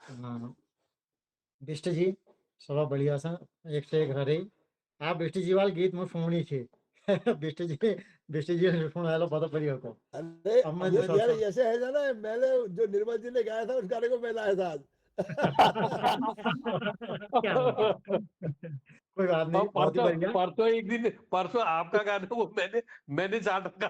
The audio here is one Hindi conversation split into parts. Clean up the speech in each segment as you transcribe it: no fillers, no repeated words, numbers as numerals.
हाँ, बिष्ट जी सभा बढ़िया सा एक से एक हरे आ बिष्ट जी वाले गीत में सुनी थी। बिष्ट जी ने सुनाया बहुत बढ़िया को। अरे अब मैं ये दूसरा यार सुन। ऐसे है ना, मैंने जो निर्मल जी ने गाया था उस गाने को मैं लाया था आज। क्या बात है। कोई बात और नहीं, बहुत ही बढ़िया। परसों एक दिन, परसों आपका गाना वो मैंने चाटा था।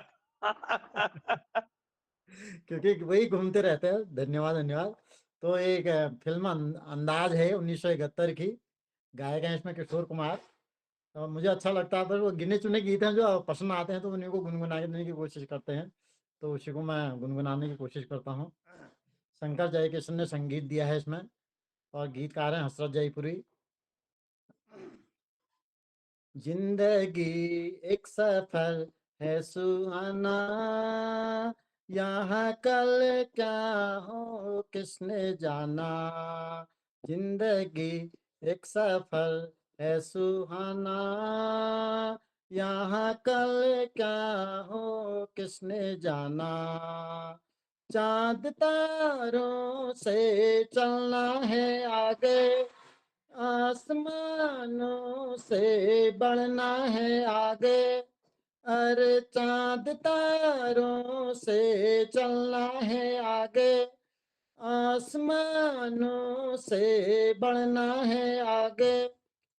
क्योंकि वही घूमते रहते हैं। धन्यवाद धन्यवाद। तो एक फिल्म अंदाज है 1971 की। गायक हैं इसमें किशोर कुमार। तो मुझे अच्छा लगता है, पर वो गिने चुने गीत हैं जो पसंद आते हैं तो उन्हीं को गुनगुना देने की कोशिश करते हैं। तो उसी को मैं गुनगुनाने की कोशिश करता हूँ। शंकर जयकिशन ने संगीत दिया है इसमें, और गीतकार हैं हसरत जयपुरी। जिंदगी एक सफर है सुहाना, यहाँ कल क्या हो किसने जाना। जिंदगी एक सफर है सुहाना, यहाँ कल क्या हो किसने जाना। चांद तारों से चलना है आगे, आसमानों से बढ़ना है आगे। अरे चांद तारों से चलना है आगे, आसमानों से बढ़ना है आगे।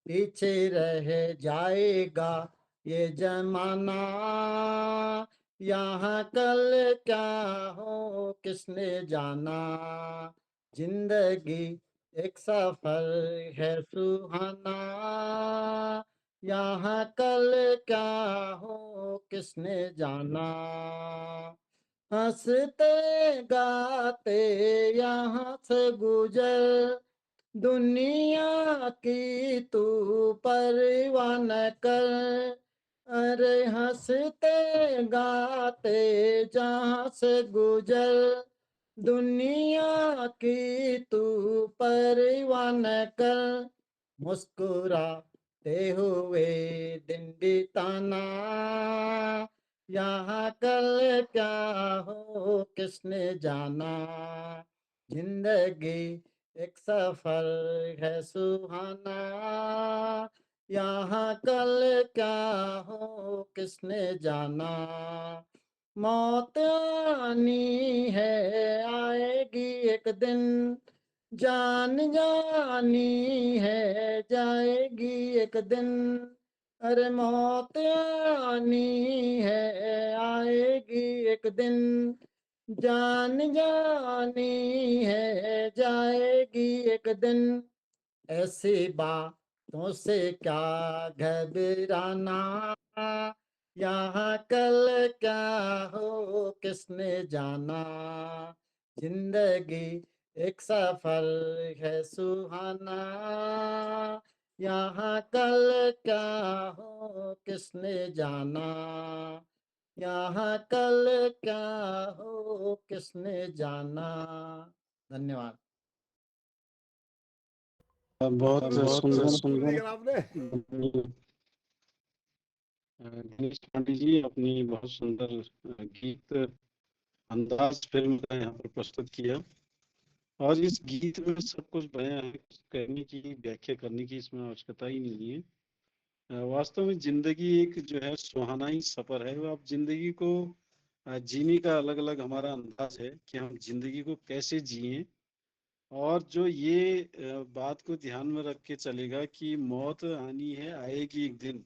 पीछे रह जाएगा ये जमाना, यहाँ कल क्या हो किसने जाना। जिंदगी एक सफर है सुहाना, यहाँ कल क्या हो किसने जाना। हंसते गाते यहाँ से गुजर, दुनिया की तू परवाह न कर। अरे हंसते गाते जहाँ से गुजर, दुनिया की तू परवाह न कर। मुस्कुराते हुए दिन बिताना, यहाँ कल क्या हो किसने जाना। जिंदगी एक सफर है सुहाना, यहाँ कल क्या हो किसने जाना। मौत आनी है आएगी एक दिन, जान जानी है जाएगी एक दिन। अरे मौत आनी है आएगी एक दिन, जान जानी है जाएगी एक दिन। ऐसी बातों से क्या घबराना, यहाँ कल क्या हो किसने जाना। जिंदगी एक सफर है सुहाना, यहाँ कल क्या हो किसने जाना। यहाँ कल क्या हो किसने जाना। धन्यवाद। बहुत बहुत सुन सुंदर। लिया आपने। गणेश पांडे जी अपनी बहुत सुंदर गीत अंदाज फिल्म का यहाँ पर प्रस्तुत किया, और इस गीत में सब कुछ बयां है, कुछ कहने की व्याख्या करने की इसमें आवश्यकता ही नहीं है। वास्तव में जिंदगी एक जो है सुहाना ही सफर है। वो आप जिंदगी को जीने का अलग अलग हमारा अंदाज है कि हम जिंदगी को कैसे जिए, और जो ये बात को ध्यान में रख के चलेगा कि मौत आनी है आएगी एक दिन,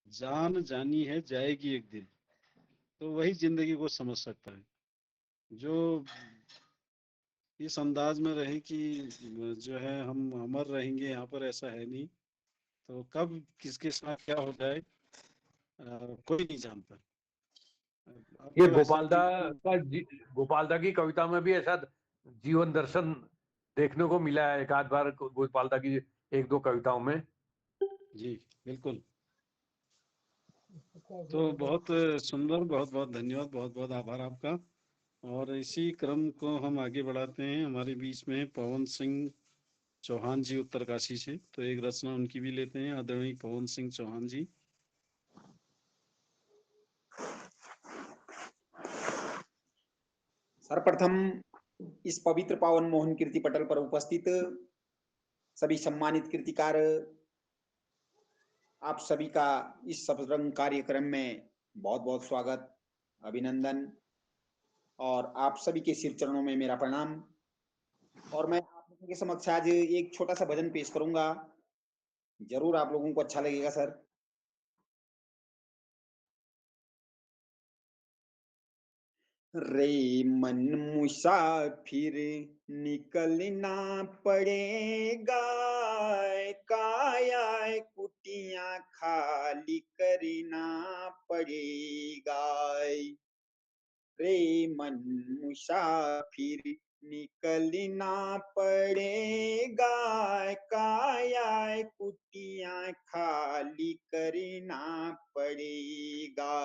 जान जानी है जाएगी एक दिन, तो वही जिंदगी को समझ सकता है। जो इस अंदाज में रहे कि जो है हम अमर रहेंगे यहाँ पर, ऐसा है नहीं। तो कब किसके साथ क्या हो जाए कोई नहीं जानता। अब ये तो ऐसा गोपालदा बिल्कुल। का गोपालदा की कविता में भी ऐसा जीवन दर्शन देखने को मिला है एक आध बार, गोपालदा की एक दो कविताओं में। जी बिल्कुल। तो बहुत सुंदर, बहुत बहुत धन्यवाद, बहुत बहुत आभार आपका। और इसी क्रम को हम आगे बढ़ाते हैं। हमारे बीच में पवन सिंह चौहान जी उत्तरकाशी से, तो एक रचना उनकी भी लेते हैं। आदरणीय पवन सिंह चौहान जी। सर्वप्रथम इस पवित्र पावन मोहन कीर्ति पटल पर उपस्थित सभी सम्मानित कीर्तिकार, आप सभी का इस सत्संग कार्यक्रम में बहुत बहुत स्वागत, अभिनंदन और आप सभी के सिर चरणों में मेरा प्रणाम। और मैं आप लोगों के समक्ष आज एक छोटा सा भजन पेश करूंगा, जरूर आप लोगों को अच्छा लगेगा सर। रे मन मुसाफिर निकलना पड़ेगा, काया कुटियां खाली करना पड़ेगा। रे मन मुसाफिर निकलना पड़ेगा, काया कुटियां खाली करना पड़ेगा।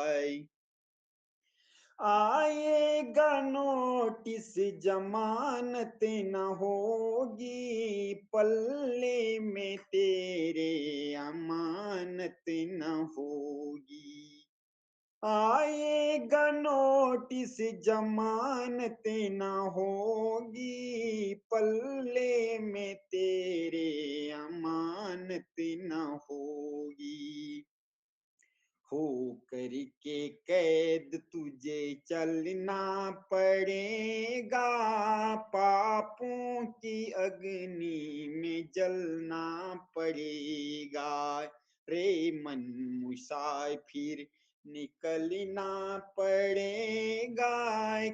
आएगा नोटिस जमानत न होगी, पल्ले में तेरे अमानत न होगी। आएगा नोटिस जमानत न होगी, पल्ले में तेरे अमानत न होगी। हो करके कैद तुझे चलना पड़ेगा, पापों की अग्नि में जलना पड़ेगा। रे मन मुसाफिर निकलना पड़ेगा,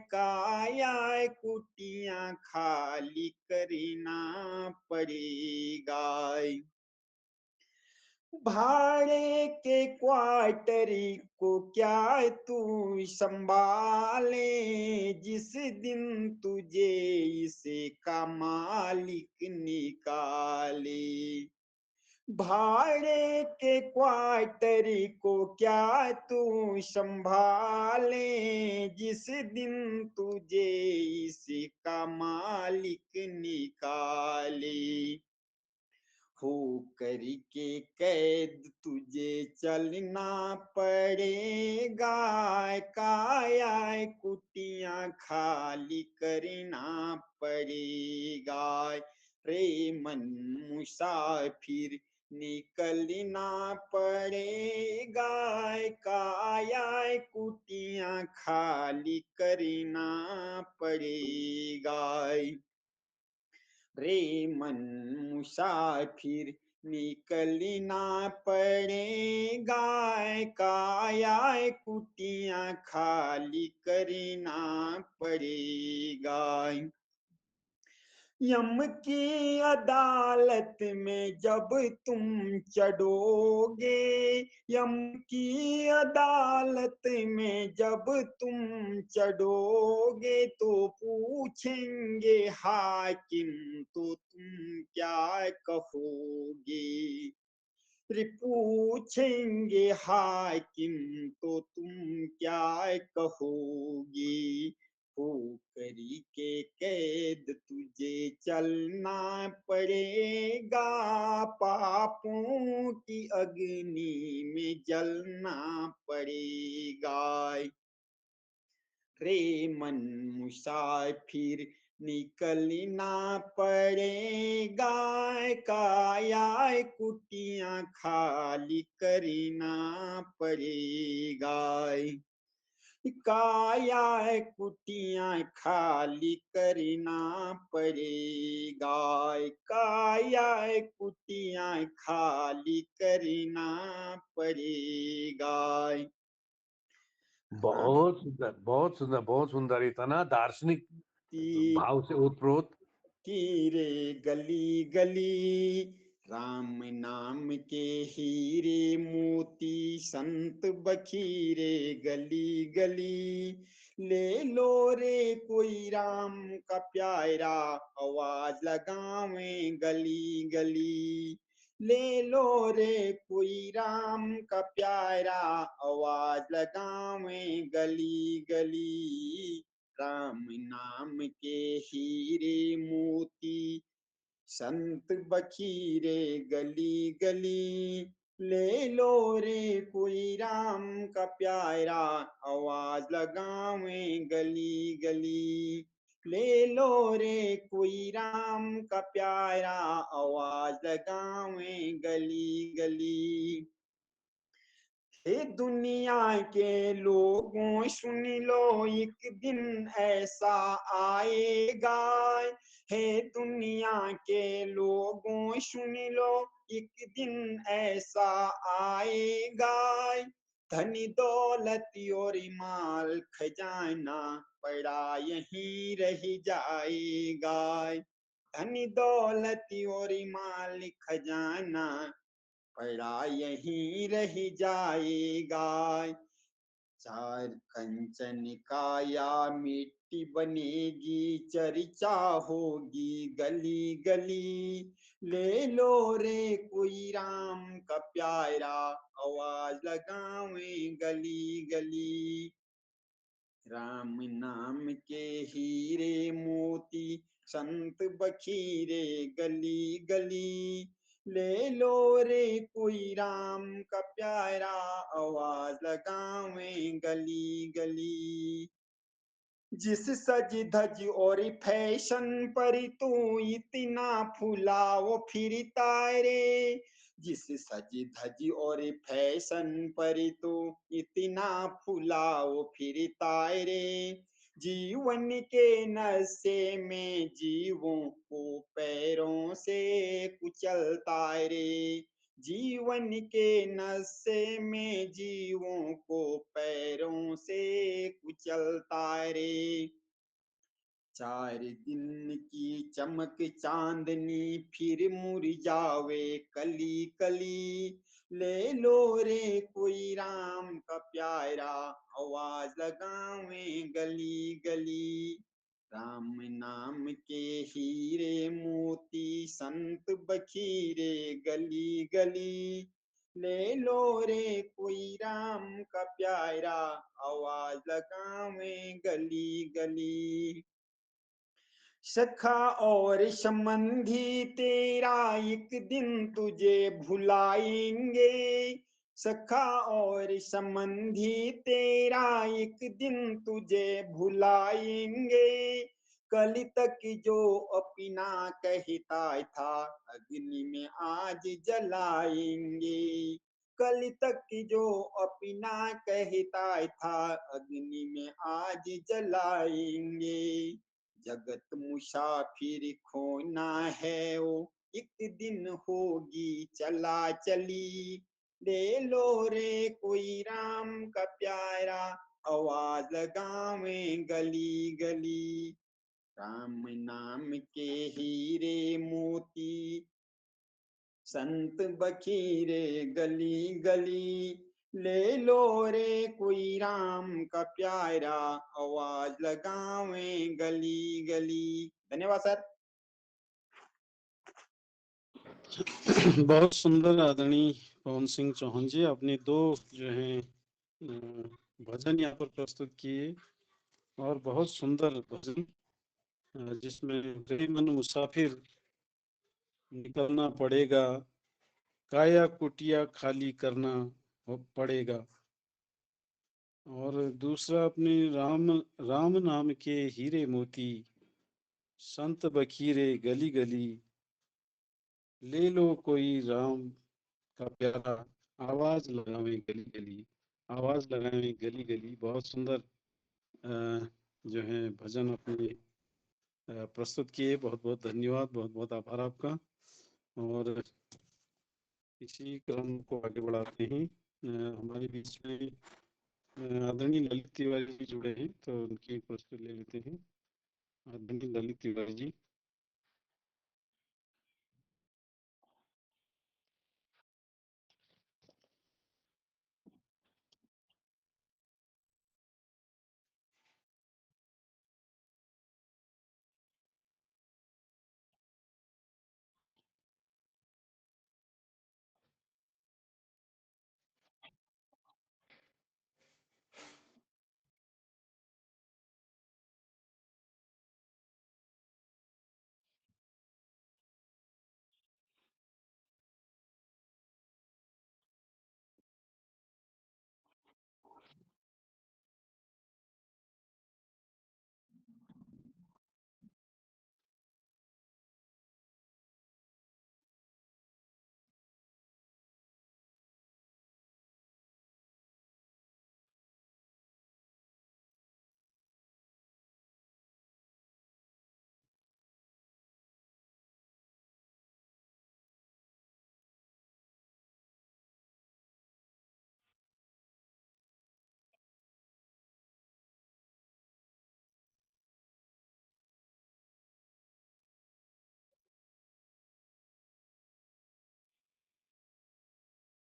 काया कुटियां खाली करना पड़ेगा। भाड़े के क्वार्टर को क्या तू संभाले, जिस दिन तुझे इसे का मालिक निकाले। भाड़े के क्वार्टर को क्या तू संभाले, जिस दिन तुझे इसे का मालिक निकाले। हो करके कैद तुझे चलना पड़ेगा, काया कुटियां खाली करना पड़ेगा। रे मन मुसाफिर निकलना पड़ेगा, काया कुटियां खाली करना पड़ेगा। रे मन मुसाफिर निकलना पड़ेगा, काया कुटियां खाली करना पड़ेगा। यम की अदालत में जब तुम चढ़ोगे, यम की अदालत में जब तुम चढ़ोगे, तो पूछेंगे हाकिम तो तुम क्या कहोगे। रे पूछेंगे हाकिम तो तुम क्या कहोगे। हो करी के कैद तुझे चलना पड़ेगा, पापों की अग्नि में जलना पड़ेगा। रे मन मुसाफिर निकलना पड़ेगा, काया कुटियां खाली करना पड़ेगा। काया कुटियां खाली करना पड़ेगा, काया कुटियां खाली करना पड़ेगा। बहुत सुंदर, बहुत सुंदर, बहुत सुंदर। इतना दार्शनिक भाव से ओतप्रोत। हीरे गली गली राम नाम के हीरे मोती, संत बखीरे गली गली। ले लो रे कोई राम का प्यारा, आवाज लगावे गली गली। ले लो रे कोई राम का प्यारा, आवाज लगावे गली गली। राम नाम के हीरे मोती, संत बखीरे गली गली। ले लो रे कोई राम का प्यारा, आवाज लगावे गली गली। ले लो रे कोई राम का प्यारा, आवाज लगावे गली गली। हे दुनिया के लोगों सुन लो, एक दिन ऐसा आएगा। हे दुनिया के लोगों सुन लो, एक दिन ऐसा आएगा। धन दौलत और माल खजाना पड़ा यहीं रह जाएगा। धन दौलत और माल खजाना पड़ा यहीं रह जाएगा। चार कंचन काया मिट्टी बनेगी, चर्चा होगी गली गली। ले लो रे कोई राम का प्यारा, आवाज लगावे गली गली। राम नाम के हीरे मोती संत बखीरे गली गली। ले लो रे कोई राम का प्यारा, आवाज लगावे गली गली। जिस सज धज और फैशन पर तू इतना फुलाओ फिरता रे। जिस सज धज और फैशन पर तू इतना फुलाओ फिरता रे। जीवन के नशे में जीवों को पैरों से कुचलता रे। जीवन के नशे में जीवों को पैरों से कुचलता रे। चार दिन की चमक चांदनी फिर मुरझावे कली कली। ले लो रे कोई राम का प्यारा, आवाज लगावे गली गली। राम नाम के हीरे मोती संत बखीरे गली गली। ले लो रे कोई राम का प्यारा, आवाज लगावे गली गली। सखा और संबंधी तेरा एक दिन तुझे भुलाएंगे। सखा और संबंधी तेरा एक दिन तुझे भुलाएंगे। कल तक जो अपना कहता था, अग्नि में आज जलाएंगे। कल तक जो अपना कहता था, अग्नि में आज जलाएंगे। जगत मुसाफिर खोना है वो, एक दिन होगी चला चली। ले लो रे कोई राम का प्यारा, आवाज लगावे गली गली। राम नाम के हीरे मोती संत बखीरे गली गली। ले लो रे कोई राम का प्यारा, आवाज लगावे गली गली। धन्यवाद सर। बहुत सुंदर आदरणीय पवन सिंह चौहान जी, आपने दो जो है भजन यहाँ पर प्रस्तुत किए और बहुत सुंदर भजन, जिसमें रे मन मुसाफिर निकलना पड़ेगा, काया कुटिया खाली करना पड़ेगा। और दूसरा अपने राम नाम के हीरे मोती संत बखीरे गली गली। ले लो कोई राम का प्यारा, आवाज लगावे गली गली। आवाज लगावे गली गली। बहुत सुंदर जो है भजन अपने प्रस्तुत किए। बहुत बहुत धन्यवाद, बहुत बहुत आभार आपका। और इसी क्रम को आगे बढ़ाते हैं। हमारे बीच में आदरणीय ललित तिवारी जी जुड़े हैं, तो उनकी प्रस्तुति ले लेते हैं। आदरणीय ललित तिवारी जी।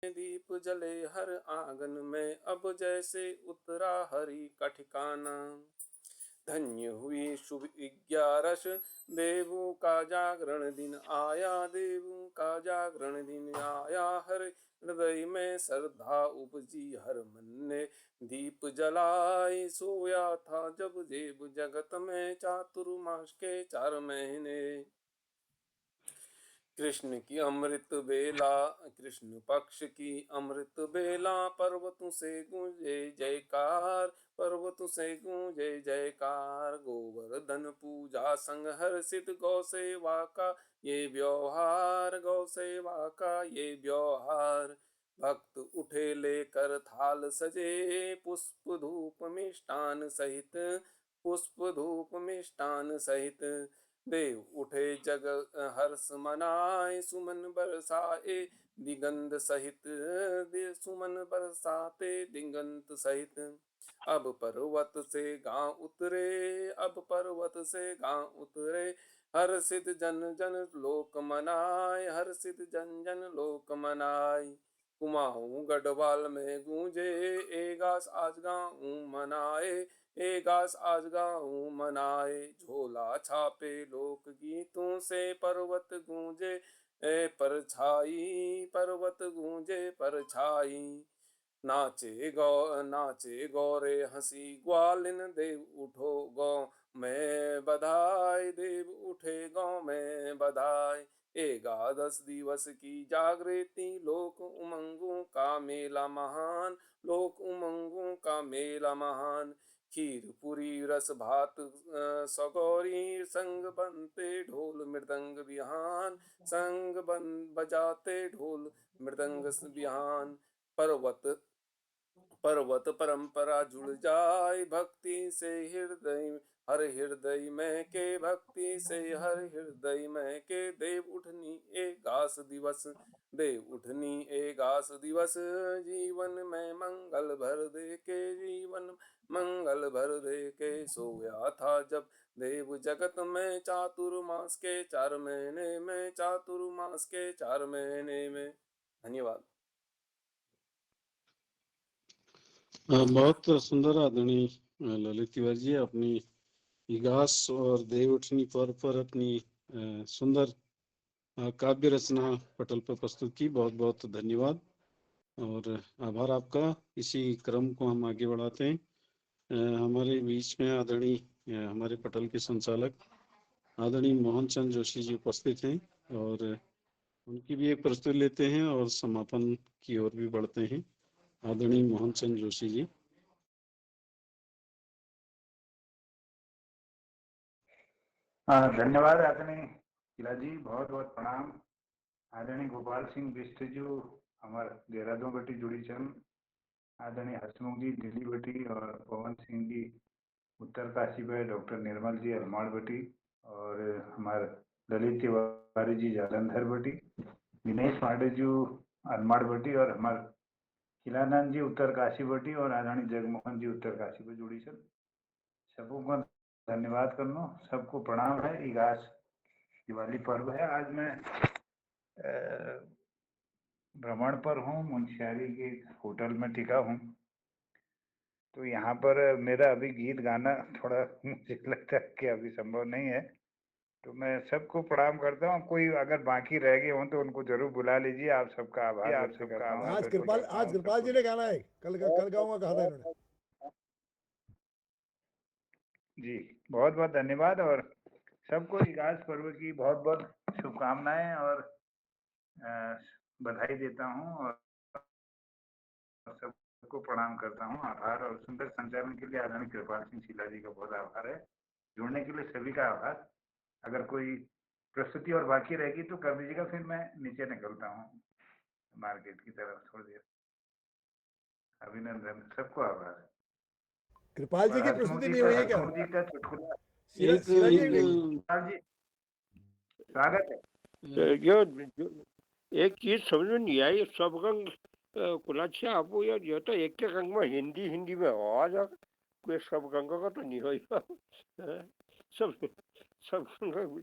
दीप जले हर आंगन में, अब जैसे उतरा हरि का ठिकाना। धन्य हुई शुभ 11 देवों का जागरण दिन आया, देवों का जागरण दिन आया। हर हृदय में श्रद्धा उपजी, हर मन ने दीप जलाए। सोया था जब देव जगत में, चातुर्मास के 4 महीने। कृष्ण की अमृत बेला, कृष्ण पक्ष की अमृत बेला, पर्वतों से गूंजे जयकार, पर्वतों से गूंजे जयकार। गोवर्धन पूजा संग हर्षित, गौ सेवा का ये व्यवहार, गौ सेवा का ये व्यवहार। भक्त उठे लेकर थाल सजे, पुष्प धूप मिष्टान सहित, पुष्प धूप मिष्टान सहित। देव उठे जग हर्ष मनाए, सुमन बरसाए दिगंत सहित, सुमन बरसाते दिगंत सहित। अब पर्वत से गांव उतरे, अब पर्वत से गांव उतरे, हर्षित जन जन लोक मनाए, हर्षित जन जन लोक मनाए। कुमाऊं गढ़वाल में गूंजे, एगास आज गाँव मनाए, एगास आज गाँव मनाए। झोला छापे लोक गीतों से, पर्वत गूंजे परछाई, पर्वत गूंजे परछाई। नाचे गौरे हंसी ग्वालिन, देव उठो गाँव में बधाई, देव उठे गाँव में बधाई। 11 दिवस की जागृति, लोक उमंगों का मेला महान, लोक उमंगों का मेला महान। खीर पूरी रस भात सगौरी, संग बनते ढोल मृदंग बिहान, संग बजाते ढोल मृदंग बिहान। पर्वत परंपरा जुड़ जाए, भक्ति से हृदय हर हृदय में के, भक्ति से हर हृदय में के। देव उठनी 11 दिवस, देव उठनी 11 दिवस, जीवन में मंगल भर दे के, जीवन मंगल भर दे के। सोया था जब देव जगत में, चातुर्मास के 4 महीने में, चातुर्मास के 4 महीने में। धन्यवाद। बहुत सुंदर आदरणीय ललित तिवारी जी, अपनी 11 और देव उठनी पर्व पर अपनी सुंदर काव्य रचना पटल पर प्रस्तुत की। बहुत बहुत धन्यवाद और आभार आपका। इसी क्रम को हम आगे बढ़ाते हैं। हमारे बीच में आदरणीय हमारे पटल के संचालक आदरणीय मोहन चंद जोशी जी उपस्थित हैं और उनकी भी एक प्रस्तुति लेते हैं और समापन की ओर भी बढ़ते हैं। आदरणीय मोहन चंद जोशी जी। धन्यवाद आदरणीय किला जी, बहुत बहुत प्रणाम। आदरणीय गोपाल सिंह बिष्ट जी हमारे देहरादून बटी जुड़ी चंद, आदरणीय हसमुख जी दिल्ली बटी, और पवन सिंह जी उत्तर काशी पे, डॉक्टर निर्मल जी अलमाड़ बटी, और हमारे ललित तिवारी जी जालंधर बटी, दिनेश पांडे जी अलमाड़ बटी, और हमारे किलानंद जी उत्तर काशी बटी, और आदरणीय जगमोहन जी उत्तर काशी पे जुड़ी चंद। सबको धन्यवाद करना, सबको प्रणाम है। 11 दिवाली पर्व है। आज मैं भ्रमण पर हूँ, मुंशियारी के होटल में टिका हूँ, तो यहाँ पर मेरा अभी गीत गाना थोड़ा मुझे लगता है कि अभी संभव नहीं है, तो मैं सबको प्रणाम करता हूँ। कोई अगर बाकी रह गए हों तो उनको जरूर बुला लीजिए। आप सबका आभार। आज कृपाल जी ने गाना है, कल गाऊंगा कहा था इन्होंने। जी बहुत बहुत धन्यवाद और सबको 11 पर्व की बहुत बहुत शुभकामनाएं और बधाई देता हूं और सबको प्रणाम करता हूं। आभार और सुंदर संचालन के लिए आदरणीय कृपाल सिंह शीला जी का बहुत आभार है। जुड़ने के लिए सभी का आभार। अगर कोई प्रस्तुति और बाकी रहेगी तो कर दीजिएगा, फिर मैं नीचे निकलता हूँ मार्केट की तरफ थोड़ी देर। अभिनंदन, सबको आभार। कृपाल जी की प्रस्तुति नहीं हुई है क्या? जी का चुटकुला स्वागत है। जो एक चीज समझ में नहीं आई, सब रंग कुलाची आपको यार, ये तो एक के रंग में हिंदी में आवाज आ, कोई सब रंगों का तो नहीं होगा। सब रंग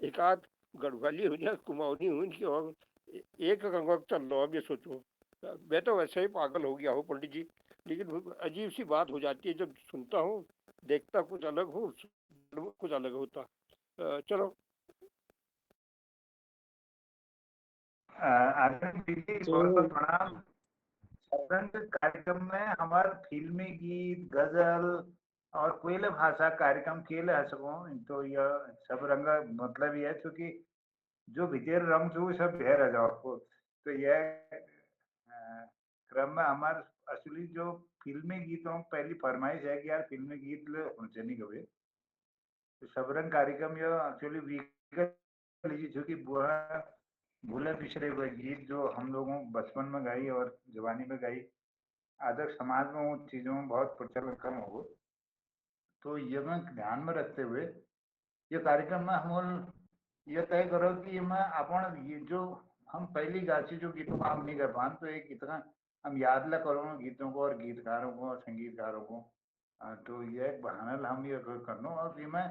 एक आध गढ़वाली हो जाए, कुमाऊनी हो, और एक रंग चल लो। अब ये सोचो मैं तो वैसे ही पागल हो गया हूँ पंडित जी, लेकिन अजीब सी बात हो जाती है जब सुनता हूँ, देखता कुछ अलग हूँ, कुछ अलग होता। चलो आदरणीय दीदी तो बहुत बहुत प्रणाम। शतरंग कार्यक्रम में हमार फिल्मी गीत गजल और कोयले भाषा कार्यक्रम केले हसको तो यह सब रंग मतलब यह है क्योंकि जो भीतर रंग छू सब ढेर जाओ तो यह क्रम में हमार असली जो फिल्मी गीतों पहली फरमाइश है कि यार फिल्मी गीत होने नहीं कभी तो सबरंग कार्यक्रम यह एक्चुअली वीक लीजिए क्योंकि बुआ भूले पिछड़े हुए गीत जो हम लोगों बचपन में गाई और जवानी में गाई आदर समाज में उन चीजों में बहुत प्रचलन कम हो तो ये मैं ध्यान में रखते हुए ये कार्यक्रम में हम ये तय करो कि मैं अपन ये जो हम पहली गाची जो गीतों का हम नहीं कर पाए तो एक इतना हम याद ला करो गीतों को और गीतकारों को और संगीतकारों को तो ये एक बहाना हम ये करनो और ये मैं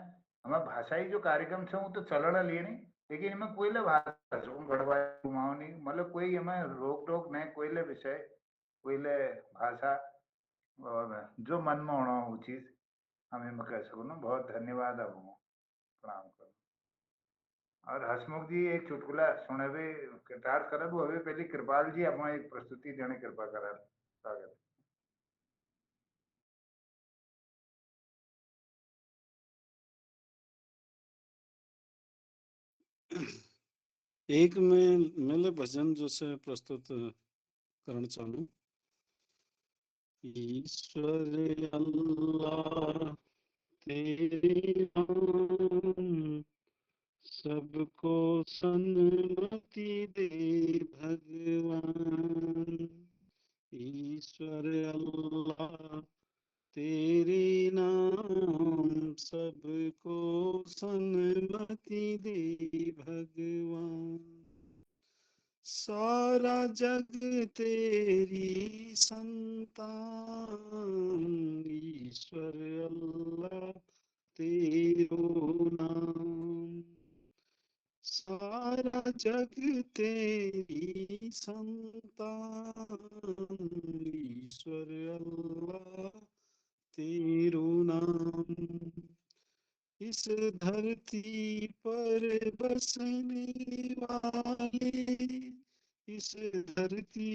हमारा भाषाई जो कार्यक्रम से वो तो चलना लिए नहीं लेकिन इनमें कोई भाषा गड़बड़ घुमाओ नहीं मतलब कोई हमें रोक टोक नहीं कोई विषय कोई भाषा और जो मन में होना वो चीज हमें मैं कह सकूँ ना बहुत धन्यवाद अब प्रणाम करो और हसमुख जी एक चुटकुला सुने भी कृतार्थ करब वो अभी पहले कृपाल जी अपना एक प्रस्तुति देने कृपा करा स्वागत एक में मेले भजन जो से प्रस्तुत करण चाहूँ। ईश्वर अल्लाह तेरे नाम सबको सन्मति दे भगवान। ईश्वर अल्लाह तेरे नाम सबको सन्मति दे भगवान। सारा जग तेरी संतान ईश्वर अल्लाह तेरो नाम। सारा जग तेरी संतान ईश्वर अल्लाह तेरो नाम। इस धरती पर बसने वाले इस धरती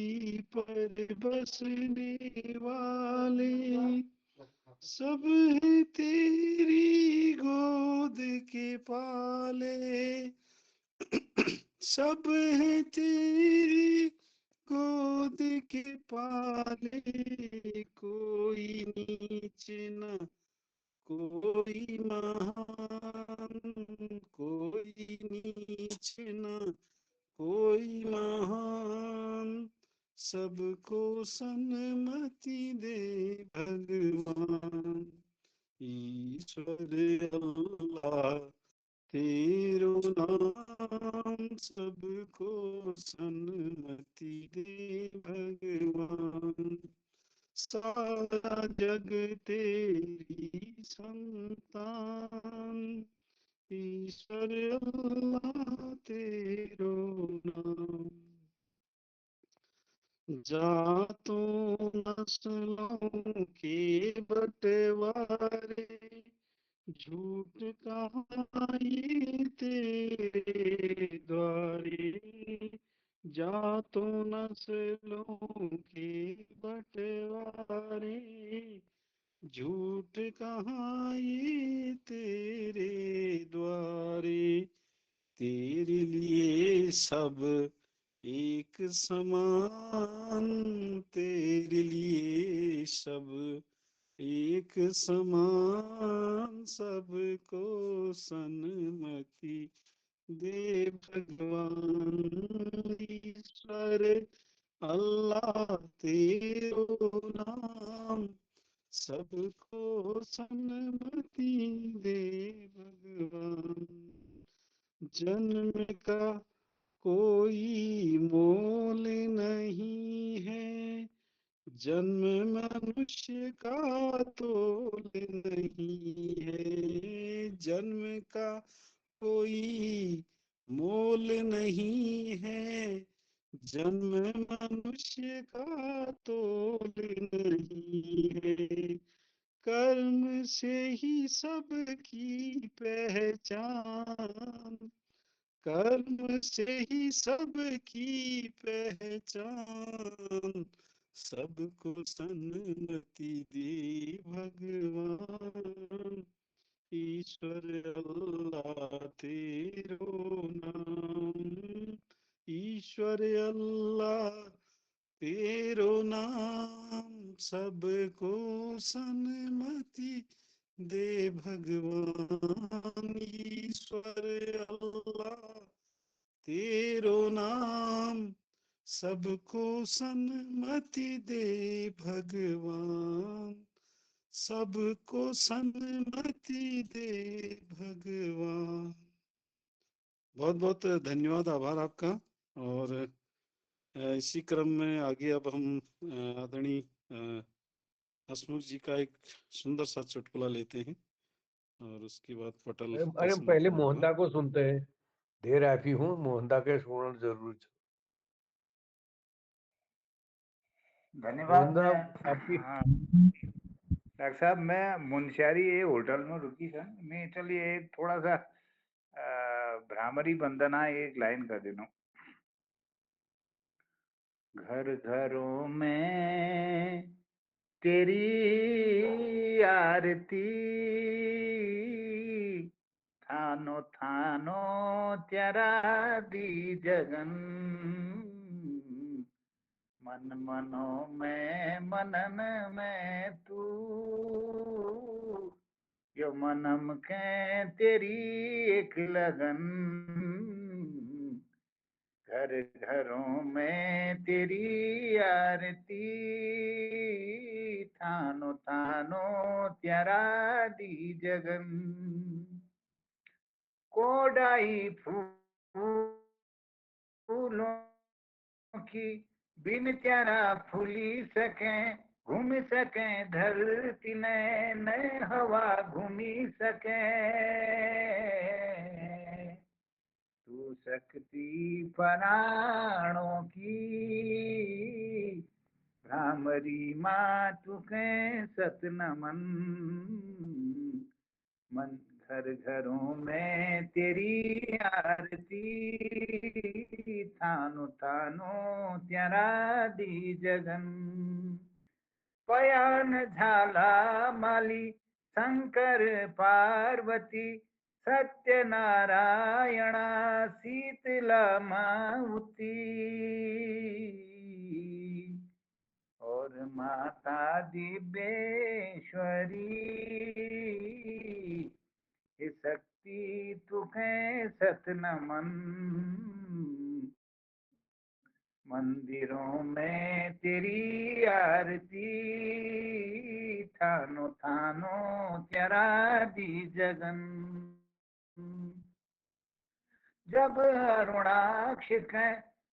पर बसने वाले सब है तेरी गोद के पाले सब है तेरी गोद के पाले कोई नीच न कोई महान कोई नीच न कोई महान सबको सन्मति दे भगवान। ईश्वर अल्लाह तेरो नाम सबको सन्मति दे भगवान। सारा जग तेरी संतान ईश्वर अल्लाह तेरो नाम। जातों नस्लों के बंटवारे झूठ कहाँ ये तेरे द्वारे। जातों नस्लों के बंटवारे झूठ कहाँ ये तेरे द्वारे। तेरे लिए सब एक समान तेरे लिए सब एक समान सबको सन्मति दे भगवान। ईश्वर अल्लाह तेरो नाम सबको सन्मति दे भगवान। जन्म का कोई मोल नहीं है जन्म मनुष्य का तोल नहीं है। जन्म का कोई मोल नहीं है जन्म मनुष्य का तोल नहीं है, कर्म से ही सबकी पहचान, कर्म से ही सबकी पहचान, सबको सन्मति दे भगवान, ईश्वर अल्लाह तेरो नाम, ईश्वर अल्लाह तेरो नाम, सबको सन्मति दे भगवान, ईश्वर अल्लाह तेरो नाम, सबको सन्मति दे भगवान, सबको सन्मति दे भगवान। बहुत बहुत धन्यवाद, आभार आपका। और इसी क्रम में आगे अब हम आदरणीय हसमुख जी का एक सुंदर सा चुटकुला लेते हैं और उसके बाद पटल का अरे समापन पहले होगा। मोहनदा को सुनते हैं, देर ऐसी हूँ मोहनदा के सुनना जरूर। धन्यवाद। मोहनदा मैं आपकी हाँ डॉक्टर साहब, मैं मुंशियारी ये होटल में रुकी था। मैं चलिए थोड़ा सा भ्रामरी वंदना एक लाइन कर देना। घर घरों में तेरी आरती, थानो थानो तेरा दी जगन, मन मनो में मनन में तू, यो मनम के तेरी एक लगन, घर घरों में तेरी आरती, थानो थानो तेरा दी जगन, कोडाई फूलों की बिन तेरा फूली सके, घूम सके धरती ने हवा घूमी सके, तू शक्ति प्राणों की, भ्रामरी माँ तुके सत नमन, मन घर घरों में तेरी आरती, थानो थानो तेरा दी जगन, पयान झाला माली शंकर पार्वती, सत्यनारायणा शीतला माउती, और माता दिव्येश्वरी, हे शक्ति तुखे सत नमन, मंदिरों में तेरी आरती, थानो थानो तेरा दी जगन, जब अरुणाक्ष के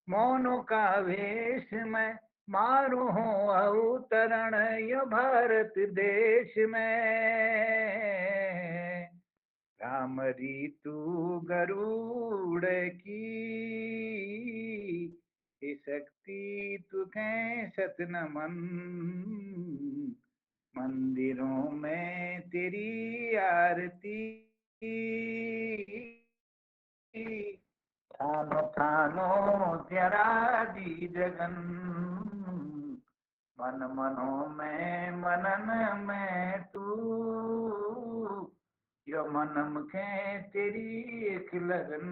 मौनों का वेश में मारू हूँ अवतरण यो भारत देश में, भ्रामरी तू गरुड़ की, हे शक्ति तुके सत नमन, मंदिरों में तेरी आरती, थानो थानो तेरा दी जगन, मन मनो में मनन में तू, यो मनम के तेरी एक लगन,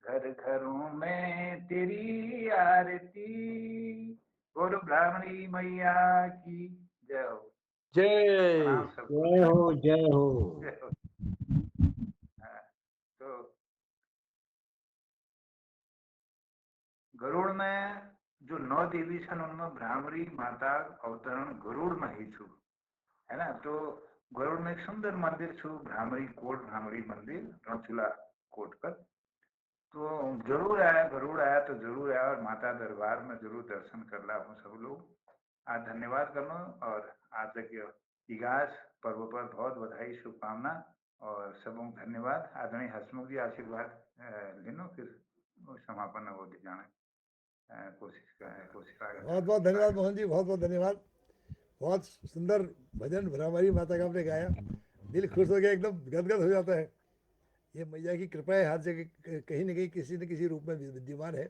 घर घरों में तेरी आरती। बोलो ब्राह्मणी मैया की जय हो। जय। प्रणाम सबको। जय हो जय हो। जय हो। हाँ, तो गरुड़ में जो 9 देवी सन उनमें भ्रामरी माता अवतरण गरुड़ में ही छू, है ना। तो गरुड़ में एक सुंदर मंदिर छू, भ्रामरी कोट भ्रामरी मंदिर रणचूला कोट पर। तो जरूर आया, गरुड़ आया तो जरूर आया और माता दरबार में जरूर दर्शन कर ला हूँ सब लोग। आज धन्यवाद करना और आज तक इगास पर्व पर बहुत बधाई शुभकामना और सबों धन्यवाद। आदरणीय हसमुख जी आशीर्वाद लेनो फिर समापन होती जाने कोशिश बहुत बहुत धन्यवाद मोहन जी, बहुत बहुत धन्यवाद। बहुत सुंदर भजन भ्रमरी माता का आपने गाया, दिल खुश हो गया, एकदम गदगद हो जाता है। ये मैया की कृपा है, हर जगह कहीं न कहीं किसी न किसी रूप में विद्यमान है।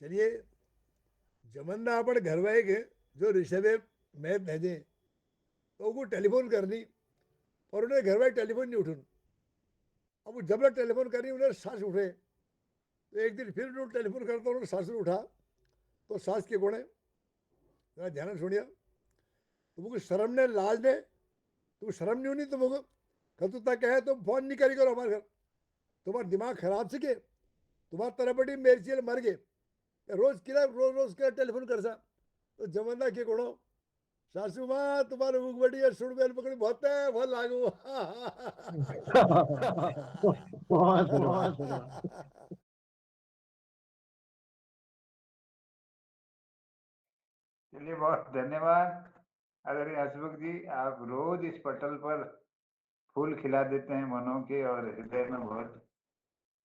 चलिए, जमन्ना आपण घर में के जो ऋषभदेव मैं भेजे तो वो टेलीफोन करनी और उन्हें घर में टेलीफोन नहीं उठून। अब वो जब तक टेलीफोन करनी उन्हें सास उठे, तो एक दिन फिर उन्होंने टेलीफोन करता उन्होंने सास उठा, तो सास के गुण है जरा ध्यान सुनिया। तुमको शर्म ने लाज ने तुमको शर्म नहीं होनी, तुमको कतुता कहे तो फोन नहीं करी करो हमारे घर, तुम्हारा दिमाग खराब से के तुम्हारा तरपटी मेरी चील मर गए, रोज रोज के टेलीफोन कर सा। तो जमन्ना के गुणो सासू माँ तुम्हारे मुख बड़ी है, सुन बेल पकड़ी बहुत है, बहुत लागू। बहुत धन्यवाद। चलिए, बहुत धन्यवाद आदरणीय हसमुख जी। आप रोज इस पटल पर फूल खिला देते हैं मनों के, और हृदय में बहुत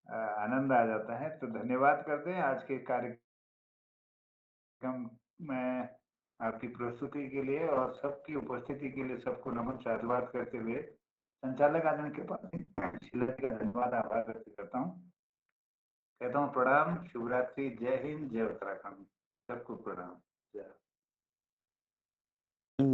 आनंद आ जाता है। तो धन्यवाद करते हैं आज के कार्यक्रम में आपकी प्रस्तुति के लिए और सबकी उपस्थिति के लिए सबको नमन साधुवाद करते हुए संचालक आदरणीय कृपाल सिंह का धन्यवाद आभार व्यक्त करता हूँ। कहता हूँ प्रणाम, शुभ रात्रि, जय हिंद, जय उत्तराखंड, सबको प्रणाम।